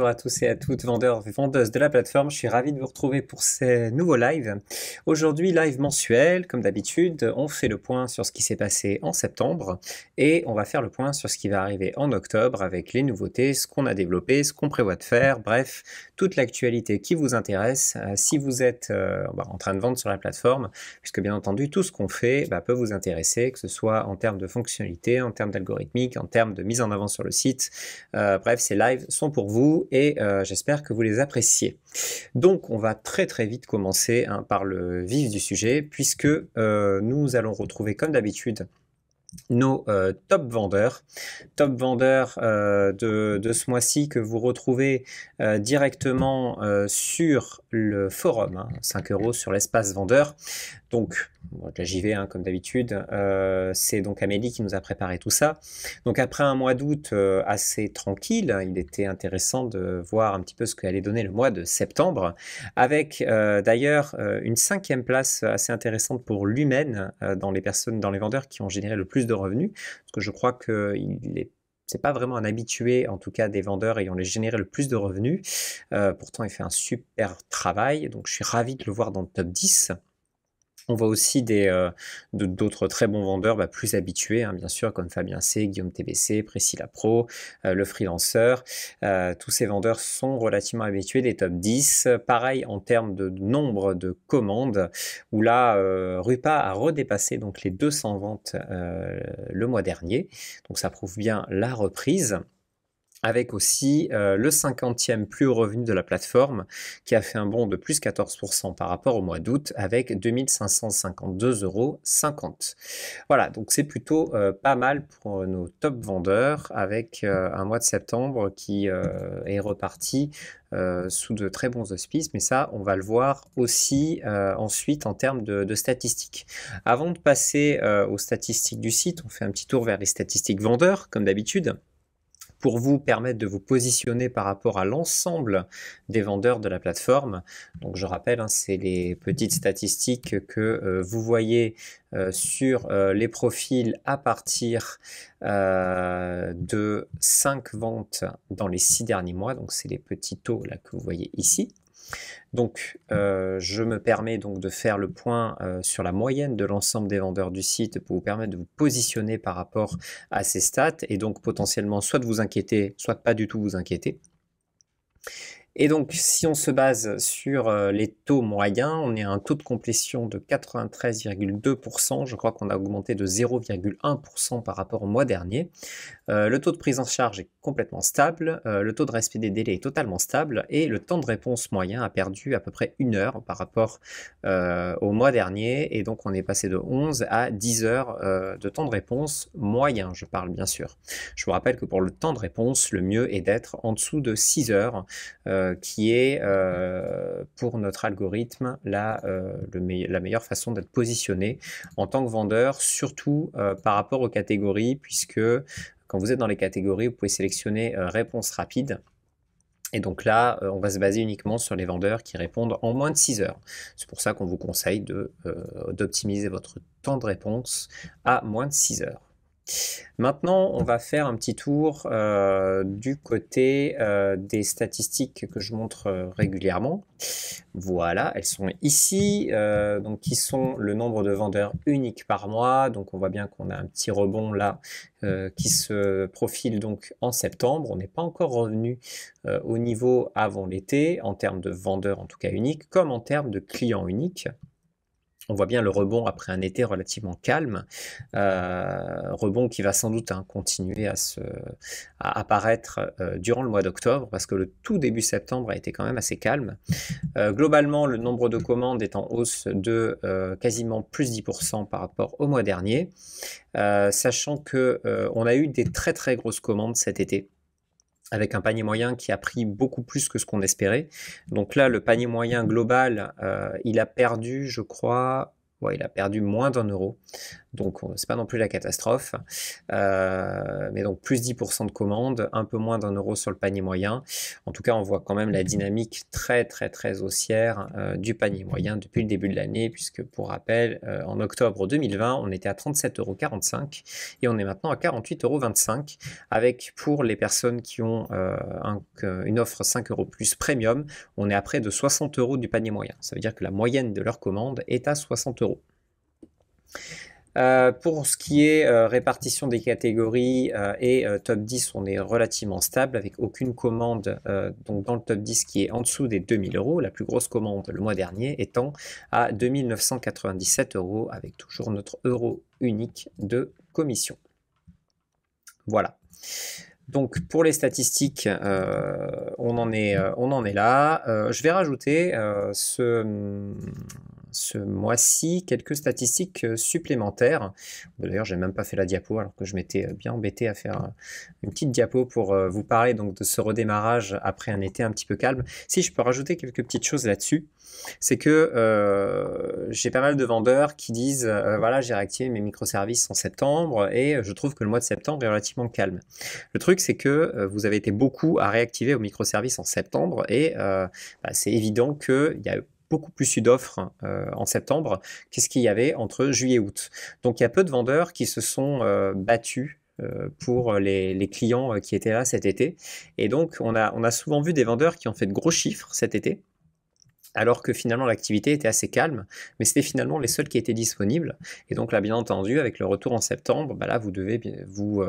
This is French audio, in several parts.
Bonjour à tous et à toutes, vendeurs et vendeuses de la plateforme. Je suis ravi de vous retrouver pour ces nouveaux lives. Aujourd'hui, live mensuel, comme d'habitude, on fait le point sur ce qui s'est passé en septembre et on va faire le point sur ce qui va arriver en octobre avec les nouveautés, ce qu'on a développé, ce qu'on prévoit de faire, bref, toute l'actualité qui vous intéresse si vous êtes en train de vendre sur la plateforme, puisque bien entendu, tout ce qu'on fait peut vous intéresser, que ce soit en termes de fonctionnalité, en termes d'algorithmique, en termes de mise en avant sur le site. Bref, ces lives sont pour vous et j'espère que vous les appréciez. Donc on va très vite commencer par le vif du sujet puisque nous allons retrouver comme d'habitude nos top vendeurs de ce mois-ci que vous retrouvez directement sur le forum, 5 € sur l'espace vendeur. Donc là j'y vais comme d'habitude, c'est donc Amélie qui nous a préparé tout ça. Donc après un mois d'août assez tranquille, il était intéressant de voir un petit peu ce qu'allait donner le mois de septembre, avec d'ailleurs une 5e place assez intéressante pour Lumen dans les vendeurs qui ont généré le plus de revenus, parce que je crois que c'est pas vraiment un habitué, en tout cas des vendeurs ayant généré le plus de revenus. Pourtant il fait un super travail, donc je suis ravi de le voir dans le top 10. On voit aussi d'autres très bons vendeurs plus habitués, bien sûr, comme Fabien C, Guillaume TBC, Priscilla Pro, le freelanceur. Tous ces vendeurs sont relativement habitués des top 10. Pareil en termes de nombre de commandes, où là, Rupa a redépassé donc les 200 ventes le mois dernier. Donc ça prouve bien la reprise, avec aussi le 50e plus haut revenu de la plateforme qui a fait un bond de plus 14% par rapport au mois d'août avec 2552,50 €. Voilà, donc c'est plutôt pas mal pour nos top vendeurs avec un mois de septembre qui est reparti sous de très bons auspices, mais ça on va le voir aussi ensuite en termes de statistiques. Avant de passer aux statistiques du site, on fait un petit tour vers les statistiques vendeurs comme d'habitude, pour vous permettre de vous positionner par rapport à l'ensemble des vendeurs de la plateforme. Donc je rappelle, c'est les petites statistiques que vous voyez sur les profils à partir de 5 ventes dans les 6 derniers mois. Donc c'est les petits taux là que vous voyez ici. Donc je me permets donc de faire le point sur la moyenne de l'ensemble des vendeurs du site pour vous permettre de vous positionner par rapport à ces stats et donc potentiellement soit de vous inquiéter, soit de pas du tout vous inquiéter. Et donc, si on se base sur les taux moyens, on est à un taux de complétion de 93,2%. Je crois qu'on a augmenté de 0,1% par rapport au mois dernier. Le taux de prise en charge est complètement stable. Le taux de respect des délais est totalement stable. Et le temps de réponse moyen a perdu à peu près 1 heure par rapport au mois dernier. Et donc, on est passé de 11 à 10 heures de temps de réponse moyen, je parle bien sûr. Je vous rappelle que pour le temps de réponse, le mieux est d'être en dessous de 6 heures. Qui est pour notre algorithme la meilleure façon d'être positionné en tant que vendeur, surtout par rapport aux catégories, puisque quand vous êtes dans les catégories, vous pouvez sélectionner réponse rapide. Et donc là, on va se baser uniquement sur les vendeurs qui répondent en moins de 6 heures. C'est pour ça qu'on vous conseille d'optimiser votre temps de réponse à moins de 6 heures. Maintenant, on va faire un petit tour du côté des statistiques que je montre régulièrement. Voilà, elles sont ici, donc qui sont le nombre de vendeurs uniques par mois. Donc on voit bien qu'on a un petit rebond là qui se profile donc en septembre. On n'est pas encore revenu au niveau avant l'été en termes de vendeurs en tout cas uniques, comme en termes de clients uniques. On voit bien le rebond après un été relativement calme, rebond qui va sans doute continuer à apparaître durant le mois d'octobre, parce que le tout début septembre a été quand même assez calme. Globalement, le nombre de commandes est en hausse de quasiment plus 10% par rapport au mois dernier, sachant qu'on a eu des très grosses commandes cet été, avec un panier moyen qui a pris beaucoup plus que ce qu'on espérait. Donc là, le panier moyen global, il a perdu, je crois, il a perdu moins d'1 €. donc c'est pas non plus la catastrophe. Mais donc plus 10% de commandes, un peu moins d'1 € sur le panier moyen. En tout cas, on voit quand même la dynamique très haussière du panier moyen depuis le début de l'année, puisque pour rappel, en octobre 2020, on était à 37,45 € et on est maintenant à 48,25 €, avec pour les personnes qui ont une offre 5 € plus premium, on est à près de 60 € du panier moyen. Ça veut dire que la moyenne de leur commande est à 60 €. Pour ce qui est répartition des catégories et top 10, on est relativement stable avec aucune commande donc dans le top 10 qui est en dessous des 2000 €. La plus grosse commande le mois dernier étant à 2997 € avec toujours notre euro unique de commission. Voilà. Donc pour les statistiques, on en est là. Je vais rajouter ce mois-ci quelques statistiques supplémentaires. D'ailleurs, j'ai même pas fait la diapo alors que je m'étais bien embêté à faire une petite diapo pour vous parler donc de ce redémarrage après un été un petit peu calme. Si je peux rajouter quelques petites choses là-dessus, c'est que j'ai pas mal de vendeurs qui disent voilà, j'ai réactivé mes microservices en septembre et je trouve que le mois de septembre est relativement calme. Le truc, c'est que vous avez été beaucoup à réactiver vos microservices en septembre et c'est évident qu'il y a beaucoup plus eu d'offres en septembre qu'est-ce qu'il y avait entre juillet et août. Donc il y a peu de vendeurs qui se sont battus pour les clients qui étaient là cet été. Et donc on a souvent vu des vendeurs qui ont fait de gros chiffres cet été, alors que finalement l'activité était assez calme, mais c'était finalement les seuls qui étaient disponibles. Et donc là, bien entendu, avec le retour en septembre, là, vous devez vous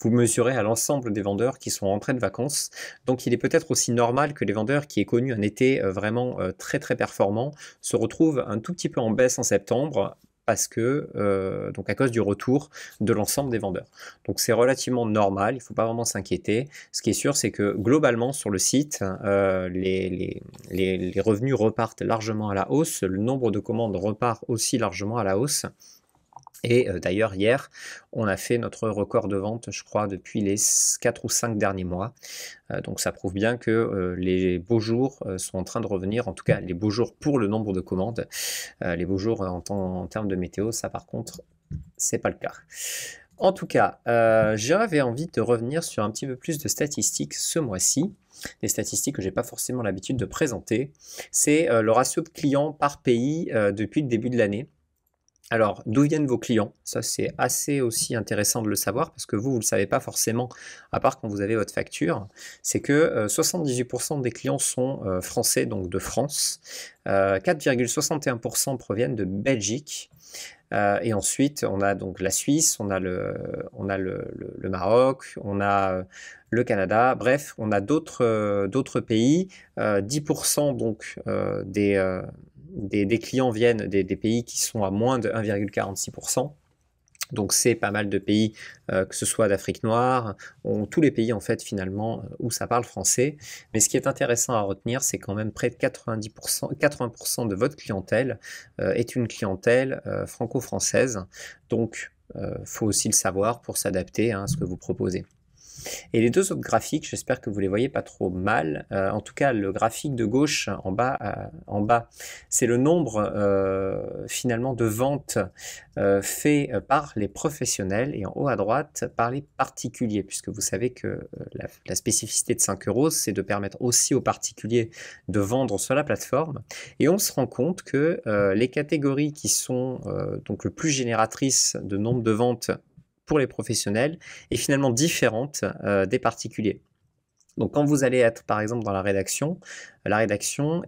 mesurer à l'ensemble des vendeurs qui sont rentrés de vacances. Donc il est peut-être aussi normal que les vendeurs qui aient connu un été vraiment très performant se retrouvent un tout petit peu en baisse en septembre, parce que, donc à cause du retour de l'ensemble des vendeurs. Donc c'est relativement normal, il ne faut pas vraiment s'inquiéter. Ce qui est sûr, c'est que globalement sur le site, les revenus repartent largement à la hausse, le nombre de commandes repart aussi largement à la hausse. Et d'ailleurs, hier, on a fait notre record de vente, je crois, depuis les 4 ou 5 derniers mois. Donc ça prouve bien que les beaux jours sont en train de revenir, en tout cas les beaux jours pour le nombre de commandes. Les beaux jours en termes de météo, ça par contre, c'est pas le cas. En tout cas, j'avais envie de revenir sur un petit peu plus de statistiques ce mois-ci. Des statistiques que j'ai pas forcément l'habitude de présenter. C'est le ratio de clients par pays depuis le début de l'année. Alors, d'où viennent vos clients? Ça, c'est assez aussi intéressant de le savoir parce que vous ne le savez pas forcément, à part quand vous avez votre facture. C'est que 78% des clients sont français, donc de France. 4,61% proviennent de Belgique. Et ensuite, on a donc la Suisse, on a le Maroc, on a le Canada. Bref, on a d'autres pays. 10% donc des clients viennent des pays qui sont à moins de 1,46%. Donc c'est pas mal de pays, que ce soit d'Afrique noire, tous les pays en fait finalement où ça parle français. Mais ce qui est intéressant à retenir, c'est quand même près de 80% de votre clientèle est une clientèle franco-française. Donc faut aussi le savoir pour s'adapter à ce que vous proposez. Et les deux autres graphiques, j'espère que vous les voyez pas trop mal. En tout cas, le graphique de gauche en bas, c'est le nombre finalement de ventes fait par les professionnels et en haut à droite par les particuliers, puisque vous savez que la spécificité de 5 €, c'est de permettre aussi aux particuliers de vendre sur la plateforme. Et on se rend compte que les catégories qui sont donc le plus génératrices de nombre de ventes pour les professionnels est finalement différente des particuliers. Donc quand vous allez être par exemple dans la rédaction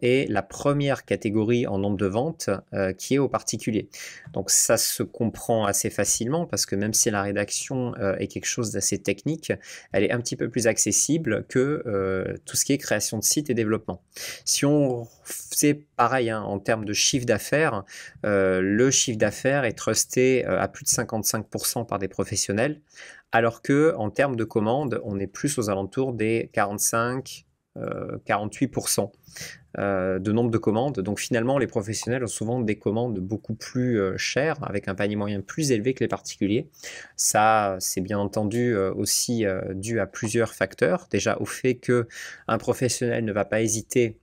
est la première catégorie en nombre de ventes qui est aux particuliers. Donc ça se comprend assez facilement parce que même si la rédaction est quelque chose d'assez technique, elle est un petit peu plus accessible que tout ce qui est création de site et développement. Si on fait pareil en termes de chiffre d'affaires, le chiffre d'affaires est trusté à plus de 55% par des professionnels, alors que en termes de commandes, on est plus aux alentours des 48% de nombre de commandes. Donc finalement, les professionnels ont souvent des commandes beaucoup plus chères, avec un panier moyen plus élevé que les particuliers. Ça, c'est bien entendu aussi dû à plusieurs facteurs. Déjà au fait qu'un professionnel ne va pas hésiter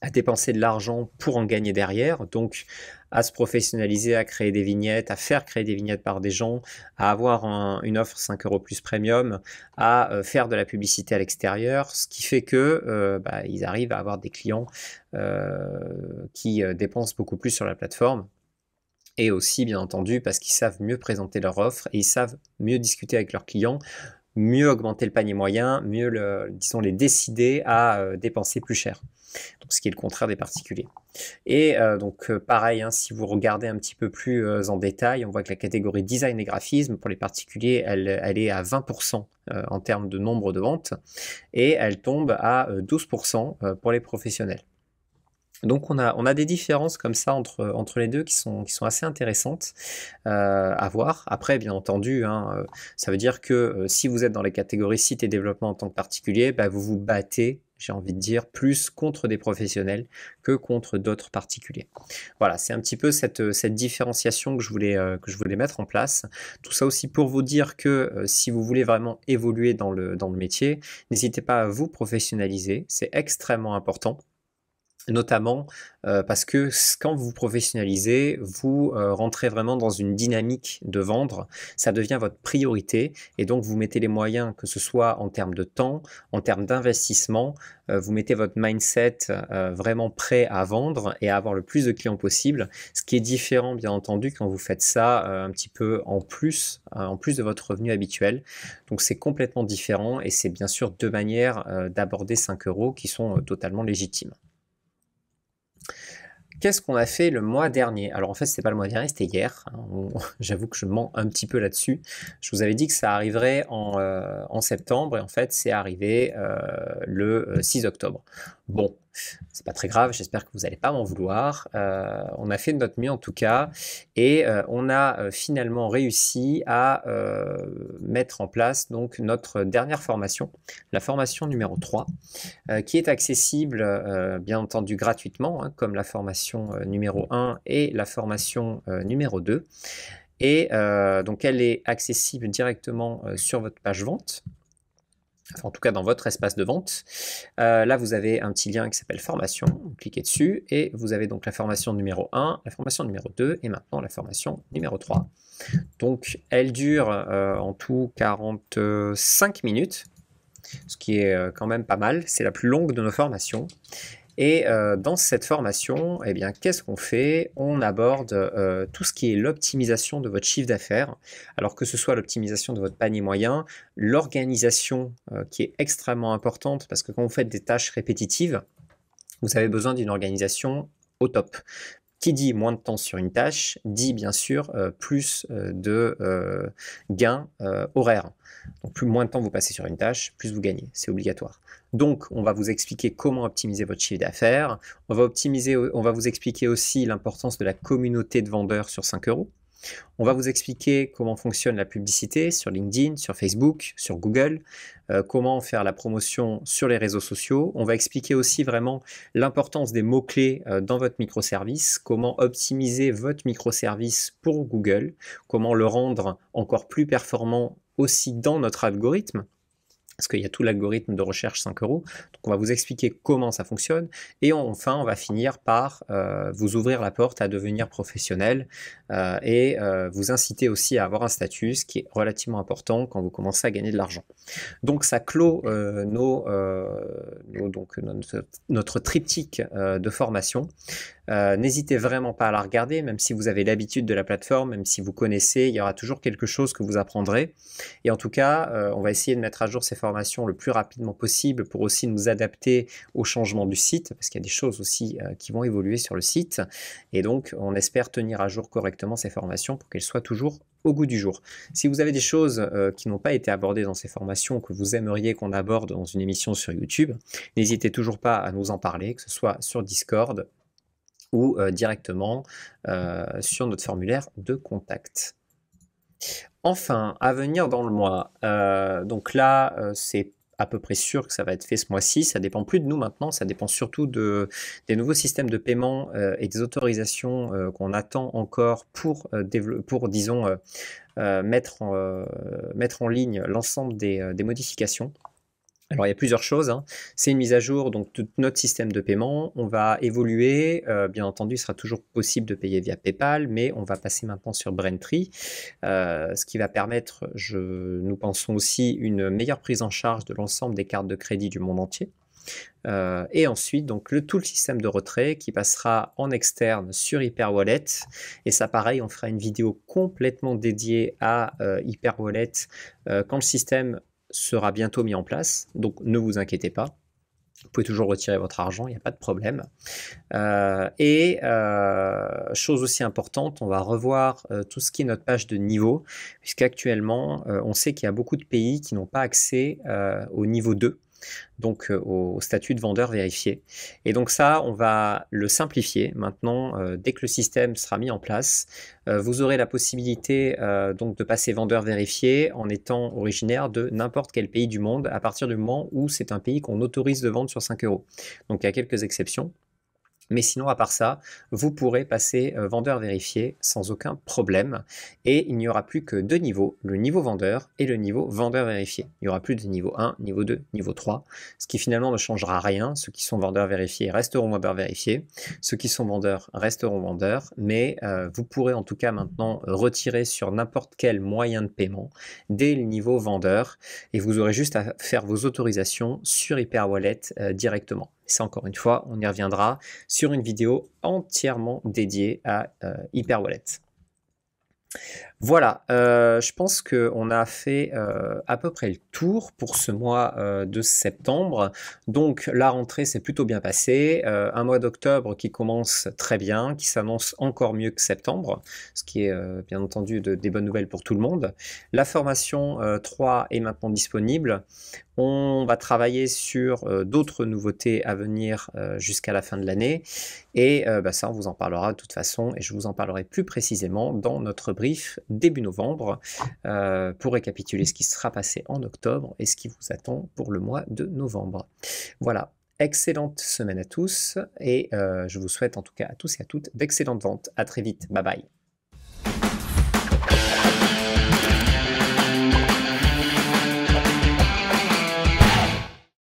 à dépenser de l'argent pour en gagner derrière, donc à se professionnaliser, à créer des vignettes, à faire créer des vignettes par des gens, à avoir une offre 5 € plus premium, à faire de la publicité à l'extérieur, ce qui fait que ils arrivent à avoir des clients qui dépensent beaucoup plus sur la plateforme. Et aussi, bien entendu, parce qu'ils savent mieux présenter leur offre et ils savent mieux discuter avec leurs clients, mieux augmenter le panier moyen, mieux disons, les décider à dépenser plus cher. Donc, ce qui est le contraire des particuliers. Et donc pareil, hein, si vous regardez un petit peu plus en détail, on voit que la catégorie design et graphisme pour les particuliers, elle est à 20% en termes de nombre de ventes et elle tombe à 12% pour les professionnels. Donc on a des différences comme ça entre les deux qui sont assez intéressantes à voir. Après, bien entendu, hein, ça veut dire que si vous êtes dans les catégories site et développement en tant que particulier, vous vous battez, j'ai envie de dire, plus contre des professionnels que contre d'autres particuliers. Voilà, c'est un petit peu cette différenciation que je voulais mettre en place. Tout ça aussi pour vous dire que si vous voulez vraiment évoluer dans le métier, n'hésitez pas à vous professionnaliser, c'est extrêmement important. Notamment parce que quand vous vous professionnalisez, vous rentrez vraiment dans une dynamique de vendre, ça devient votre priorité et donc vous mettez les moyens, que ce soit en termes de temps, en termes d'investissement, vous mettez votre mindset vraiment prêt à vendre et à avoir le plus de clients possible, ce qui est différent bien entendu quand vous faites ça un petit peu en plus de votre revenu habituel. Donc c'est complètement différent et c'est bien sûr deux manières d'aborder 5 € qui sont totalement légitimes. Qu'est-ce qu'on a fait le mois dernier? Alors en fait, c'était pas le mois dernier, c'était hier, hein. J'avoue que je mens un petit peu là-dessus. Je vous avais dit que ça arriverait en septembre et en fait, c'est arrivé le 6 octobre. Bon, c'est pas très grave, j'espère que vous n'allez pas m'en vouloir. On a fait de notre mieux en tout cas et on a finalement réussi à mettre en place donc notre dernière formation, la formation numéro 3, qui est accessible bien entendu gratuitement, hein, comme la formation numéro 1 et la formation numéro 2. Et donc elle est accessible directement sur votre page vente, enfin, en tout cas dans votre espace de vente. Là, vous avez un petit lien qui s'appelle formation, vous cliquez dessus et vous avez donc la formation numéro 1, la formation numéro 2 et maintenant la formation numéro 3. Donc elle dure en tout 45 minutes, ce qui est quand même pas mal, c'est la plus longue de nos formations. Et dans cette formation, eh bien, qu'est-ce qu'on fait? On aborde tout ce qui est l'optimisation de votre chiffre d'affaires, alors que ce soit l'optimisation de votre panier moyen, l'organisation qui est extrêmement importante, parce que quand vous faites des tâches répétitives, vous avez besoin d'une organisation au top. Qui dit moins de temps sur une tâche, dit bien sûr plus de gains horaires. Donc plus moins de temps vous passez sur une tâche, plus vous gagnez, c'est obligatoire. Donc on va vous expliquer comment optimiser votre chiffre d'affaires, on va vous expliquer aussi l'importance de la communauté de vendeurs sur 5 €. On va vous expliquer comment fonctionne la publicité sur LinkedIn, sur Facebook, sur Google, comment faire la promotion sur les réseaux sociaux. On va expliquer aussi vraiment l'importance des mots-clés dans votre microservice, comment optimiser votre microservice pour Google, comment le rendre encore plus performant aussi dans notre algorithme, parce qu'il y a tout l'algorithme de recherche 5 €. Donc on va vous expliquer comment ça fonctionne et enfin on va finir par vous ouvrir la porte à devenir professionnel et vous inciter aussi à avoir un statut, ce qui est relativement important quand vous commencez à gagner de l'argent. Donc ça clôt notre triptyque de formation. N'hésitez vraiment pas à la regarder, même si vous avez l'habitude de la plateforme, même si vous connaissez, il y aura toujours quelque chose que vous apprendrez. Et en tout cas, on va essayer de mettre à jour ces formations le plus rapidement possible pour aussi nous adapter au changement du site, parce qu'il y a des choses aussi qui vont évoluer sur le site. Et donc, on espère tenir à jour correctement ces formations pour qu'elles soient toujours au goût du jour. Si vous avez des choses qui n'ont pas été abordées dans ces formations, que vous aimeriez qu'on aborde dans une émission sur YouTube, n'hésitez toujours pas à nous en parler, que ce soit sur Discord ou directement sur notre formulaire de contact. Enfin, à venir dans le mois, donc là, c'est à peu près sûr que ça va être fait ce mois-ci, ça dépend plus de nous maintenant, ça dépend surtout des nouveaux systèmes de paiement et des autorisations qu'on attend encore pour disons, mettre en ligne l'ensemble des modifications. Alors, il y a plusieurs choses, hein. C'est une mise à jour donc de notre système de paiement. On va évoluer, bien entendu, il sera toujours possible de payer via PayPal, mais on va passer maintenant sur Braintree, ce qui va permettre, nous pensons aussi, une meilleure prise en charge de l'ensemble des cartes de crédit du monde entier. Et ensuite, donc tout le système de retrait qui passera en externe sur Hyperwallet. Et ça, pareil, on fera une vidéo complètement dédiée à Hyperwallet quand le système sera bientôt mis en place. Donc, ne vous inquiétez pas. Vous pouvez toujours retirer votre argent, il n'y a pas de problème. Chose aussi importante, on va revoir tout ce qui est notre page de niveau, puisqu'actuellement, on sait qu'il y a beaucoup de pays qui n'ont pas accès au niveau 2. Donc au statut de vendeur vérifié. Et donc ça, on va le simplifier. Maintenant, dès que le système sera mis en place, vous aurez la possibilité donc de passer vendeur vérifié en étant originaire de n'importe quel pays du monde à partir du moment où c'est un pays qu'on autorise de vendre sur 5 €. Donc il y a quelques exceptions. Mais sinon, à part ça, vous pourrez passer vendeur vérifié sans aucun problème. Et il n'y aura plus que 2 niveaux, le niveau vendeur et le niveau vendeur vérifié. Il n'y aura plus de niveau 1, niveau 2, niveau 3, ce qui finalement ne changera rien. Ceux qui sont vendeurs vérifiés resteront vendeurs vérifiés. Ceux qui sont vendeurs resteront vendeurs. Mais vous pourrez en tout cas maintenant retirer sur n'importe quel moyen de paiement dès le niveau vendeur. Et vous aurez juste à faire vos autorisations sur Hyperwallet directement. Ça, encore une fois, on y reviendra sur une vidéo entièrement dédiée à Hyperwallet. Voilà, je pense qu'on a fait à peu près le tour pour ce mois de septembre. Donc la rentrée s'est plutôt bien passée. Un mois d'octobre qui commence très bien, qui s'annonce encore mieux que septembre, ce qui est bien entendu des bonnes nouvelles pour tout le monde. La formation 3 est maintenant disponible. On va travailler sur d'autres nouveautés à venir jusqu'à la fin de l'année. Et ça, on vous en parlera de toute façon, et je vous en parlerai plus précisément dans notre brief début novembre pour récapituler ce qui sera passé en octobre et ce qui vous attend pour le mois de novembre. Voilà, excellente semaine à tous, et je vous souhaite en tout cas à tous et à toutes d'excellentes ventes. À très vite, bye bye.